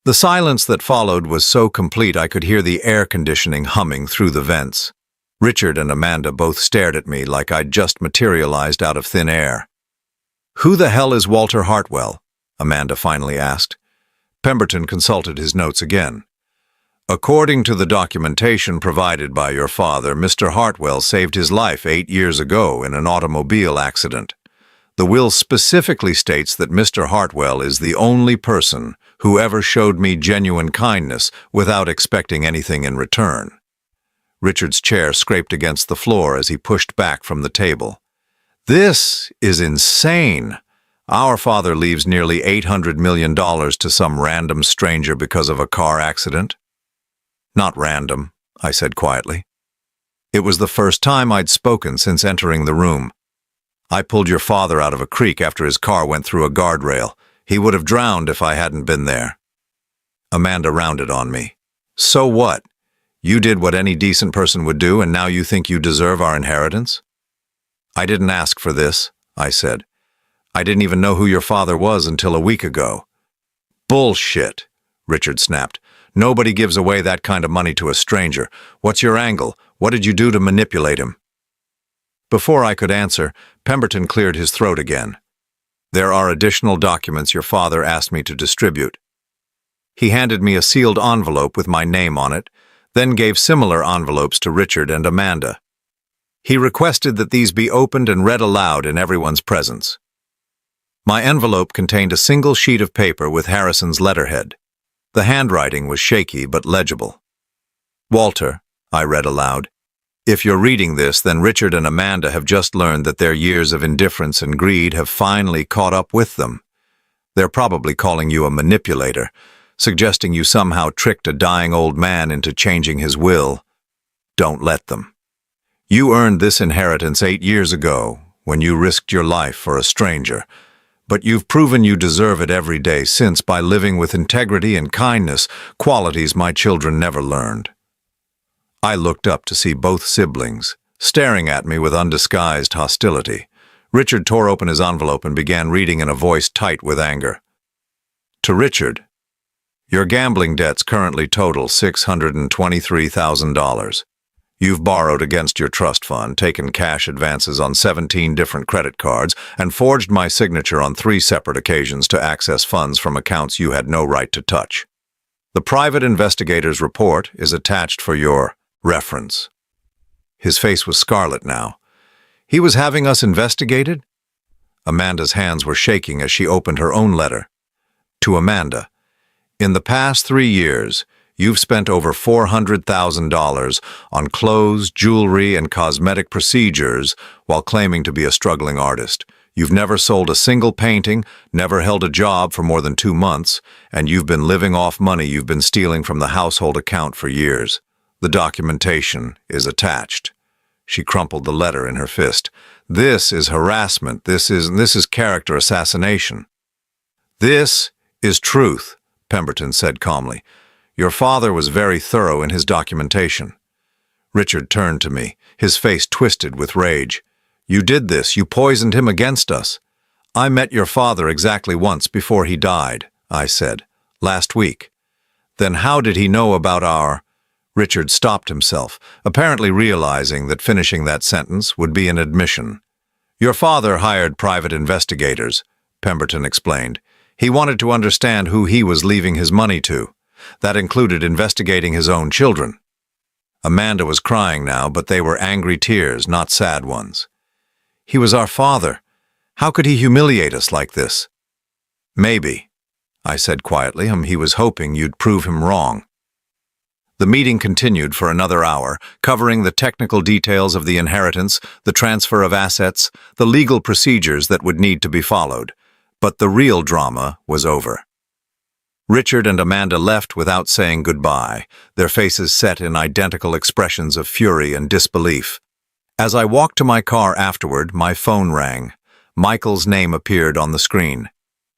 The silence that followed was so complete I could hear the air conditioning humming through the vents. Richard and Amanda both stared at me like I'd just materialized out of thin air. "Who the hell is Walter Hartwell?" Amanda finally asked. Pemberton consulted his notes again. "According to the documentation provided by your father, Mr. Hartwell saved his life 8 years ago in an automobile accident. The will specifically states that Mr. Hartwell is the only person who ever showed me genuine kindness without expecting anything in return." Richard's chair scraped against the floor as he pushed back from the table. "This is insane. Our father leaves nearly $800 million to some random stranger because of a car accident." "Not random," I said quietly. It was the first time I'd spoken since entering the room. "I pulled your father out of a creek after his car went through a guardrail. He would have drowned if I hadn't been there." Amanda rounded on me. "So what? You did what any decent person would do, and now you think you deserve our inheritance?" "I didn't ask for this," I said. "I didn't even know who your father was until a week ago." "Bullshit," Richard snapped. "Nobody gives away that kind of money to a stranger. What's your angle? What did you do to manipulate him?" Before I could answer, Pemberton cleared his throat again. "There are additional documents your father asked me to distribute." He handed me a sealed envelope with my name on it, then gave similar envelopes to Richard and Amanda. He requested that these be opened and read aloud in everyone's presence. My envelope contained a single sheet of paper with Harrison's letterhead. The handwriting was shaky but legible. "Walter," I read aloud, "if you're reading this, then Richard and Amanda have just learned that their years of indifference and greed have finally caught up with them. They're probably calling you a manipulator, suggesting you somehow tricked a dying old man into changing his will. Don't let them. You earned this inheritance 8 years ago, when you risked your life for a stranger. But you've proven you deserve it every day since by living with integrity and kindness, qualities my children never learned." I looked up to see both siblings, staring at me with undisguised hostility. Richard tore open his envelope and began reading in a voice tight with anger. To Richard, your gambling debts currently total $623,000. You've borrowed against your trust fund, taken cash advances on 17 different credit cards, and forged my signature on 3 separate occasions to access funds from accounts you had no right to touch. The private investigator's report is attached for your reference. His face was scarlet now. He was having us investigated? Amanda's hands were shaking as she opened her own letter. To Amanda, in the past 3 years, you've spent over $400,000 on clothes, jewelry, and cosmetic procedures while claiming to be a struggling artist. You've never sold a single painting, never held a job for more than 2 months, and you've been living off money you've been stealing from the household account for years. The documentation is attached. She crumpled the letter in her fist. This is harassment. This is character assassination. This is truth, Pemberton said calmly. Your father was very thorough in his documentation. Richard turned to me, his face twisted with rage. You did this. You poisoned him against us. I met your father exactly once before he died, I said, last week. Then how did he know about our... Richard stopped himself, apparently realizing that finishing that sentence would be an admission. Your father hired private investigators, Pemberton explained. He wanted to understand who he was leaving his money to. That included investigating his own children. Amanda was crying now, but they were angry tears, not sad ones. He was our father. How could he humiliate us like this? Maybe, I said quietly. He was hoping you'd prove him wrong. The meeting continued for another hour, covering the technical details of the inheritance, the transfer of assets, the legal procedures that would need to be followed. But the real drama was over. Richard and Amanda left without saying goodbye, their faces set in identical expressions of fury and disbelief. As I walked to my car afterward, my phone rang. Michael's name appeared on the screen.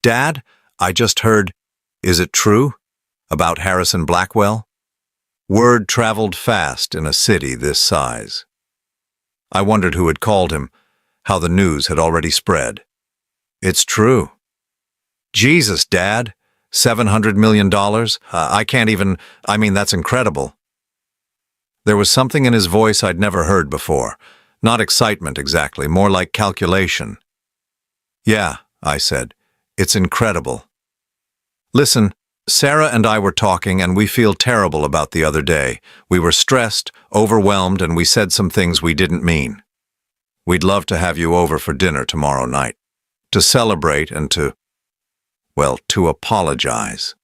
Dad, I just heard, is it true? About Harrison Blackwell? Word traveled fast in a city this size. I wondered who had called him, how the news had already spread. It's true. Jesus, Dad, $700 million? That's incredible. There was something in his voice I'd never heard before. Not excitement exactly, more like calculation. Yeah, I said, it's incredible. Listen, Sarah and I were talking and we feel terrible about the other day. We were stressed, overwhelmed, and we said some things we didn't mean. We'd love to have you over for dinner tomorrow night. To celebrate and to apologize.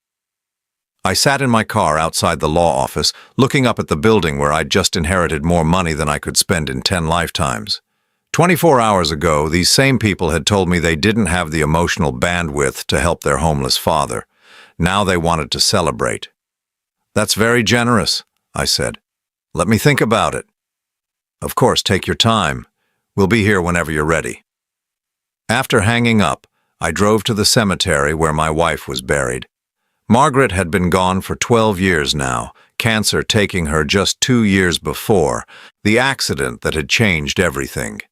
I sat in my car outside the law office, looking up at the building where I'd just inherited more money than I could spend in 10 lifetimes. 24 hours ago, these same people had told me they didn't have the emotional bandwidth to help their homeless father. Now they wanted to celebrate. That's very generous, I said. Let me think about it. Of course, take your time. We'll be here whenever you're ready. After hanging up, I drove to the cemetery where my wife was buried. Margaret had been gone for 12 years now, cancer taking her just 2 years before, the accident that had changed everything.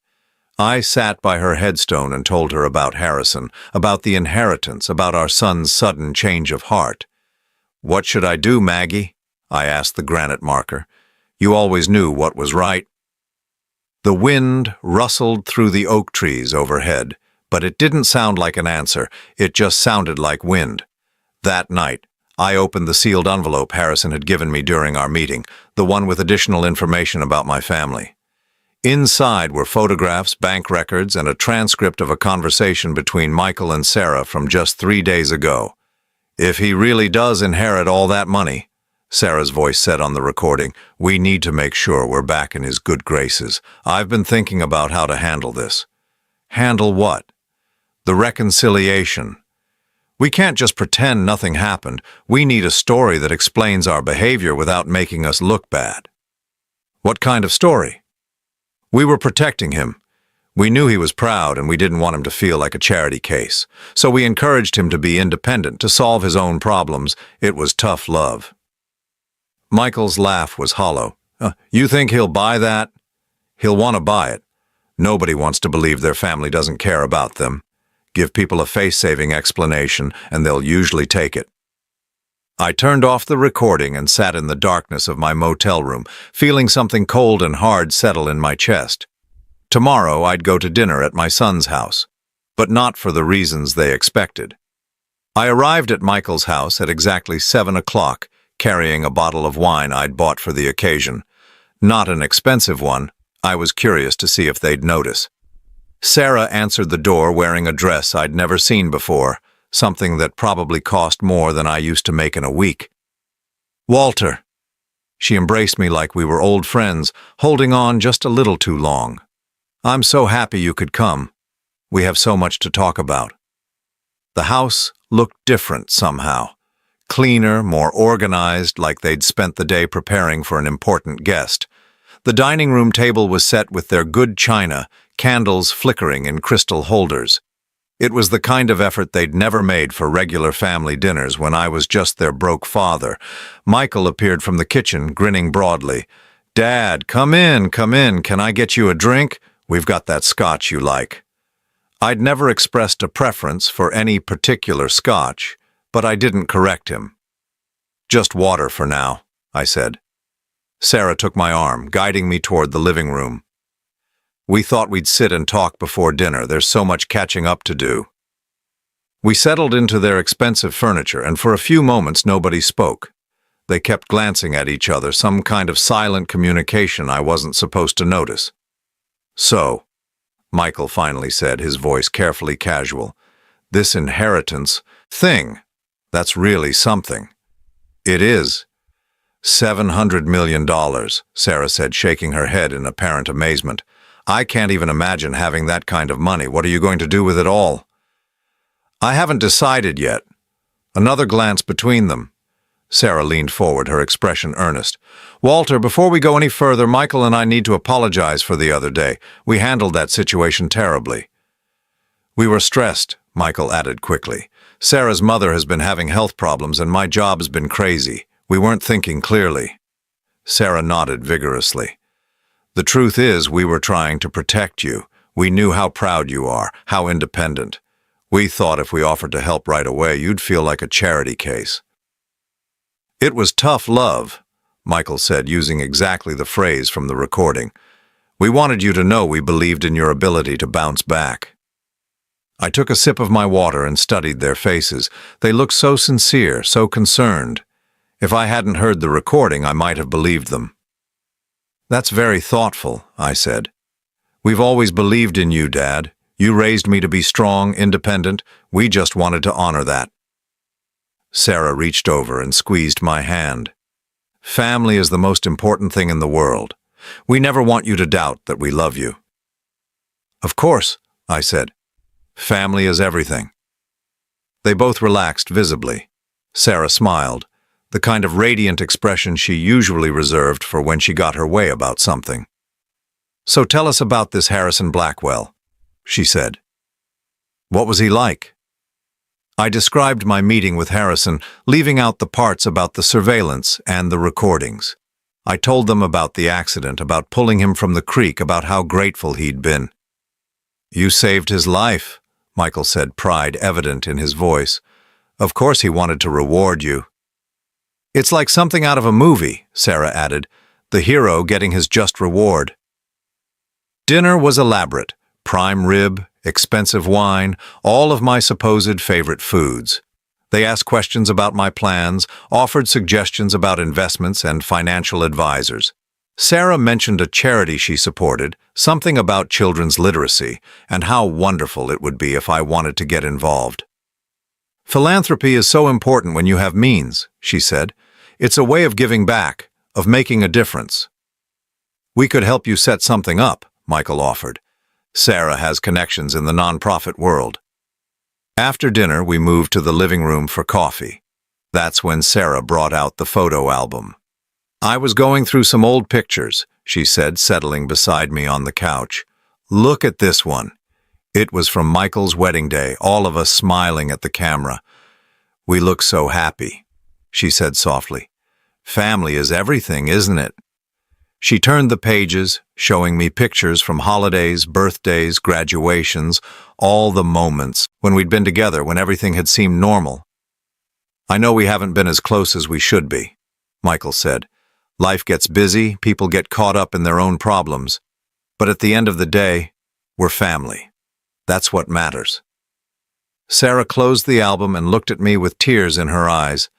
I sat by her headstone and told her about Harrison, about the inheritance, about our son's sudden change of heart. What should I do, Maggie? I asked the granite marker. You always knew what was right. The wind rustled through the oak trees overhead, but it didn't sound like an answer. It just sounded like wind. That night, I opened the sealed envelope Harrison had given me during our meeting, the one with additional information about my family. Inside were photographs, bank records, and a transcript of a conversation between Michael and Sarah from just 3 days ago. If he really does inherit all that money, Sarah's voice said on the recording, we need to make sure we're back in his good graces. I've been thinking about how to handle this. Handle what? The reconciliation. We can't just pretend nothing happened. We need a story that explains our behavior without making us look bad. What kind of story? We were protecting him. We knew he was proud and we didn't want him to feel like a charity case. So we encouraged him to be independent, to solve his own problems. It was tough love. Michael's laugh was hollow, You think he'll buy that? He'll want to buy it. Nobody wants to believe their family doesn't care about them. Give people a face-saving explanation, and they'll usually take it. I turned off the recording and sat in the darkness of my motel room, feeling something cold and hard settle in my chest. Tomorrow I'd go to dinner at my son's house, but not for the reasons they expected. I arrived at Michael's house at exactly 7 o'clock, carrying a bottle of wine I'd bought for the occasion. Not an expensive one. I was curious to see if they'd notice. Sarah answered the door wearing a dress I'd never seen before, something that probably cost more than I used to make in a week. "Walter." She embraced me like we were old friends, holding on just a little too long. "I'm so happy you could come. We have so much to talk about." The house looked different somehow. Cleaner, more organized, like they'd spent the day preparing for an important guest. The dining room table was set with their good china, candles flickering in crystal holders. It was the kind of effort they'd never made for regular family dinners when I was just their broke father. Michael appeared from the kitchen, grinning broadly. "Dad, come in, come in. Can I get you a drink? We've got that scotch you like." I'd never expressed a preference for any particular scotch, but I didn't correct him. "Just water for now," I said. Sarah took my arm, guiding me toward the living room. "We thought we'd sit and talk before dinner. There's so much catching up to do." We settled into their expensive furniture, and for a few moments nobody spoke. They kept glancing at each other, some kind of silent communication I wasn't supposed to notice. "So," Michael finally said, his voice carefully casual, "this inheritance thing, that's really something." "It is." $700 million, Sarah said, shaking her head in apparent amazement. "I can't even imagine having that kind of money. What are you going to do with it all?" "I haven't decided yet." Another glance between them. Sarah leaned forward, her expression earnest. "Walter, before we go any further, Michael and I need to apologize for the other day. We handled that situation terribly." "We were stressed," Michael added quickly. "Sarah's mother has been having health problems and my job's been crazy. We weren't thinking clearly." Sarah nodded vigorously. "The truth is, we were trying to protect you. We knew how proud you are, how independent. We thought if we offered to help right away, you'd feel like a charity case." "It was tough love," Michael said, using exactly the phrase from the recording. "We wanted you to know we believed in your ability to bounce back." I took a sip of my water and studied their faces. They looked so sincere, so concerned. If I hadn't heard the recording, I might have believed them. "That's very thoughtful," I said. "We've always believed in you, Dad. You raised me to be strong, independent. We just wanted to honor that." Sarah reached over and squeezed my hand. "Family is the most important thing in the world. We never want you to doubt that we love you." "Of course," I said. "Family is everything." They both relaxed visibly. Sarah smiled, the kind of radiant expression she usually reserved for when she got her way about something. "So tell us about this Harrison Blackwell," she said. "What was he like?" I described my meeting with Harrison, leaving out the parts about the surveillance and the recordings. I told them about the accident, about pulling him from the creek, about how grateful he'd been. "You saved his life," Michael said, pride evident in his voice. "Of course he wanted to reward you." "It's like something out of a movie," Sarah added, "the hero getting his just reward." Dinner was elaborate. Prime rib, expensive wine, all of my supposed favorite foods. They asked questions about my plans, offered suggestions about investments and financial advisors. Sarah mentioned a charity she supported, something about children's literacy, and how wonderful it would be if I wanted to get involved. "Philanthropy is so important when you have means," she said. "It's a way of giving back, of making a difference." "We could help you set something up," Michael offered. "Sarah has connections in the nonprofit world." After dinner, we moved to the living room for coffee. That's when Sarah brought out the photo album. "I was going through some old pictures," she said, settling beside me on the couch. "Look at this one. It was from Michael's wedding day, all of us smiling at the camera. We look so happy," she said softly. "Family is everything, isn't it?" She turned the pages, showing me pictures from holidays, birthdays, graduations, all the moments when we'd been together, when everything had seemed normal. "I know we haven't been as close as we should be," Michael said. "Life gets busy, people get caught up in their own problems. But at the end of the day, we're family. That's what matters." Sarah closed the album and looked at me with tears in her eyes.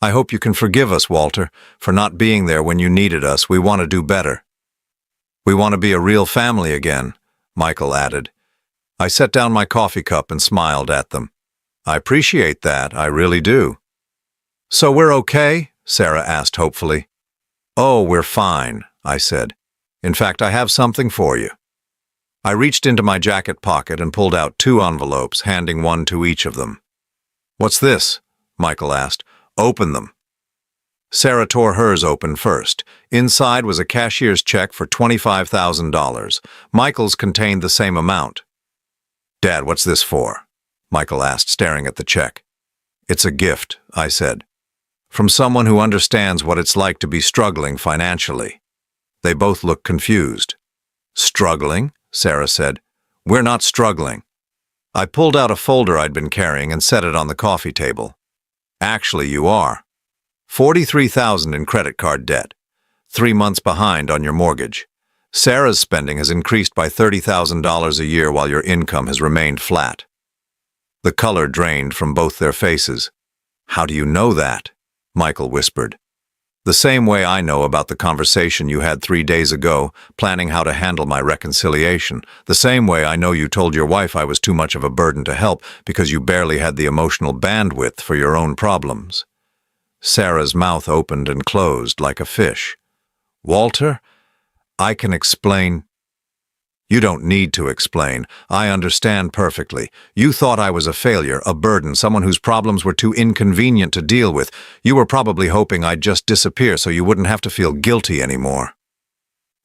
"I hope you can forgive us, Walter, for not being there when you needed us. We want to do better." "We want to be a real family again," Michael added. I set down my coffee cup and smiled at them. "I appreciate that, I really do." "So we're okay?" Sarah asked hopefully. "Oh, we're fine," I said. "In fact, I have something for you." I reached into my jacket pocket and pulled out 2 envelopes, handing one to each of them. "What's this?" Michael asked. "Open them." Sarah tore hers open first. Inside was a cashier's check for $25,000. Michael's contained the same amount. "Dad, what's this for?" Michael asked, staring at the check. "It's a gift," I said. "From someone who understands what it's like to be struggling financially." They both looked confused. "Struggling?" Sarah said. "We're not struggling." I pulled out a folder I'd been carrying and set it on the coffee table. "Actually, you are. $43,000 in credit card debt. 3 months behind on your mortgage. Sarah's spending has increased by $30,000 a year while your income has remained flat." The color drained from both their faces. "How do you know that?" Michael whispered. "The same way I know about the conversation you had 3 days ago, planning how to handle my reconciliation. The same way I know you told your wife I was too much of a burden to help because you barely had the emotional bandwidth for your own problems." Sarah's mouth opened and closed like a fish. "Walter, I can explain." "You don't need to explain. I understand perfectly. You thought I was a failure, a burden, someone whose problems were too inconvenient to deal with. You were probably hoping I'd just disappear so you wouldn't have to feel guilty anymore."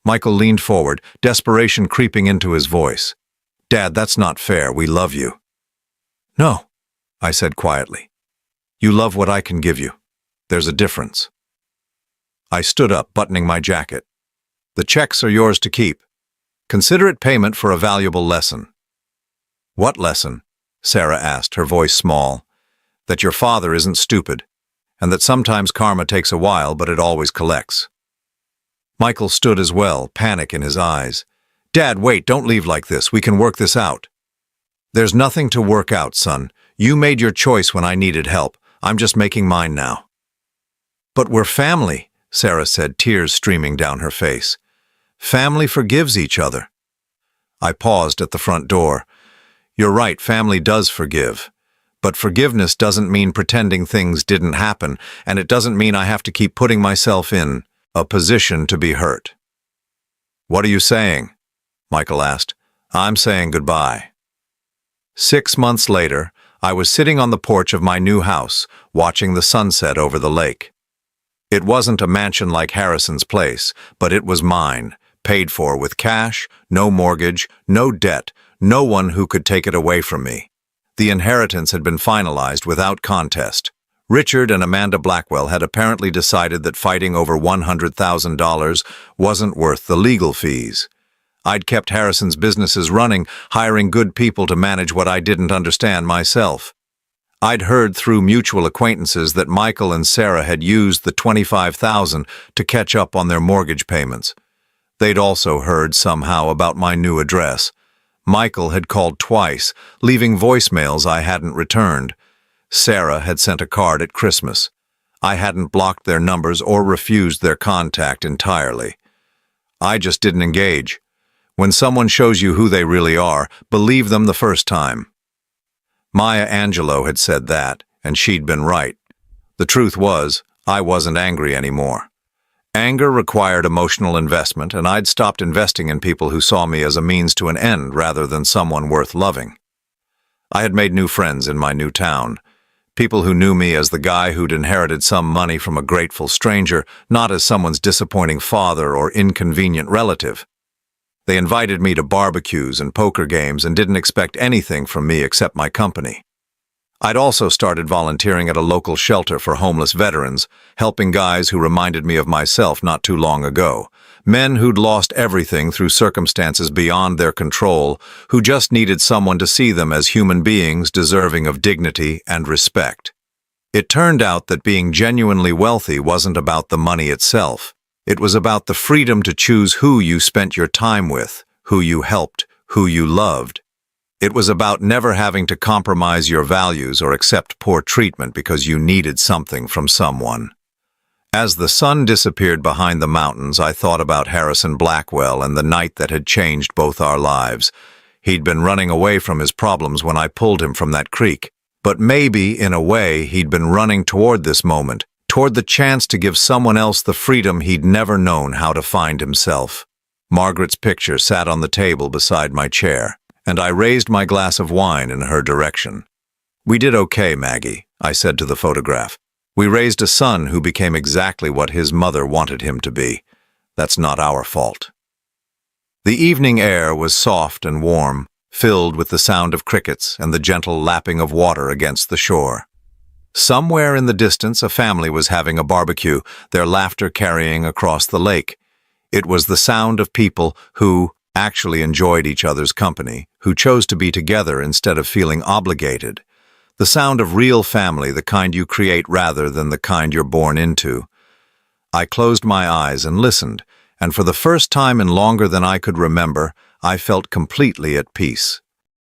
Michael leaned forward, desperation creeping into his voice. "Dad, that's not fair. We love you." "No," I said quietly. "You love what I can give you. There's a difference." I stood up, buttoning my jacket. "The checks are yours to keep. Consider it payment for a valuable lesson." "What lesson?" Sarah asked, her voice small. "That your father isn't stupid, and that sometimes karma takes a while, but it always collects." Michael stood as well, panic in his eyes. "Dad, wait, don't leave like this. We can work this out." "There's nothing to work out, son. You made your choice when I needed help. I'm just making mine now." "But we're family," Sarah said, tears streaming down her face. "Family forgives each other." I paused at the front door. "You're right, family does forgive. But forgiveness doesn't mean pretending things didn't happen, and it doesn't mean I have to keep putting myself in a position to be hurt." "What are you saying?" Michael asked. "I'm saying goodbye." 6 months later, I was sitting on the porch of my new house, watching the sunset over the lake. It wasn't a mansion like Harrison's place, but it was mine, paid for with cash, no mortgage, no debt, no one who could take it away from me. The inheritance had been finalized without contest. Richard and Amanda Blackwell had apparently decided that fighting over $100,000 wasn't worth the legal fees. I'd kept Harrison's businesses running, hiring good people to manage what I didn't understand myself. I'd heard through mutual acquaintances that Michael and Sarah had used the $25,000 to catch up on their mortgage payments. They'd also heard somehow about my new address. Michael had called twice, leaving voicemails I hadn't returned. Sarah had sent a card at Christmas. I hadn't blocked their numbers or refused their contact entirely. I just didn't engage. When someone shows you who they really are, believe them the first time. Maya Angelou had said that, and she'd been right. The truth was, I wasn't angry anymore. Anger required emotional investment, and I'd stopped investing in people who saw me as a means to an end rather than someone worth loving. I had made new friends in my new town, people who knew me as the guy who'd inherited some money from a grateful stranger, not as someone's disappointing father or inconvenient relative. They invited me to barbecues and poker games and didn't expect anything from me except my company. I'd also started volunteering at a local shelter for homeless veterans, helping guys who reminded me of myself not too long ago. Men who'd lost everything through circumstances beyond their control, who just needed someone to see them as human beings deserving of dignity and respect. It turned out that being genuinely wealthy wasn't about the money itself. It was about the freedom to choose who you spent your time with, who you helped, who you loved. It was about never having to compromise your values or accept poor treatment because you needed something from someone. As the sun disappeared behind the mountains, I thought about Harrison Blackwell and the night that had changed both our lives. He'd been running away from his problems when I pulled him from that creek. But maybe, in a way, he'd been running toward this moment, toward the chance to give someone else the freedom he'd never known how to find himself. Margaret's picture sat on the table beside my chair, and I raised my glass of wine in her direction. "We did okay, Maggie," I said to the photograph. "We raised a son who became exactly what his mother wanted him to be. That's not our fault." The evening air was soft and warm, filled with the sound of crickets and the gentle lapping of water against the shore. Somewhere in the distance, a family was having a barbecue, their laughter carrying across the lake. It was the sound of people who actually enjoyed each other's company, who chose to be together instead of feeling obligated. The sound of real family, the kind you create rather than the kind you're born into. I closed my eyes and listened, and for the first time in longer than I could remember, I felt completely at peace.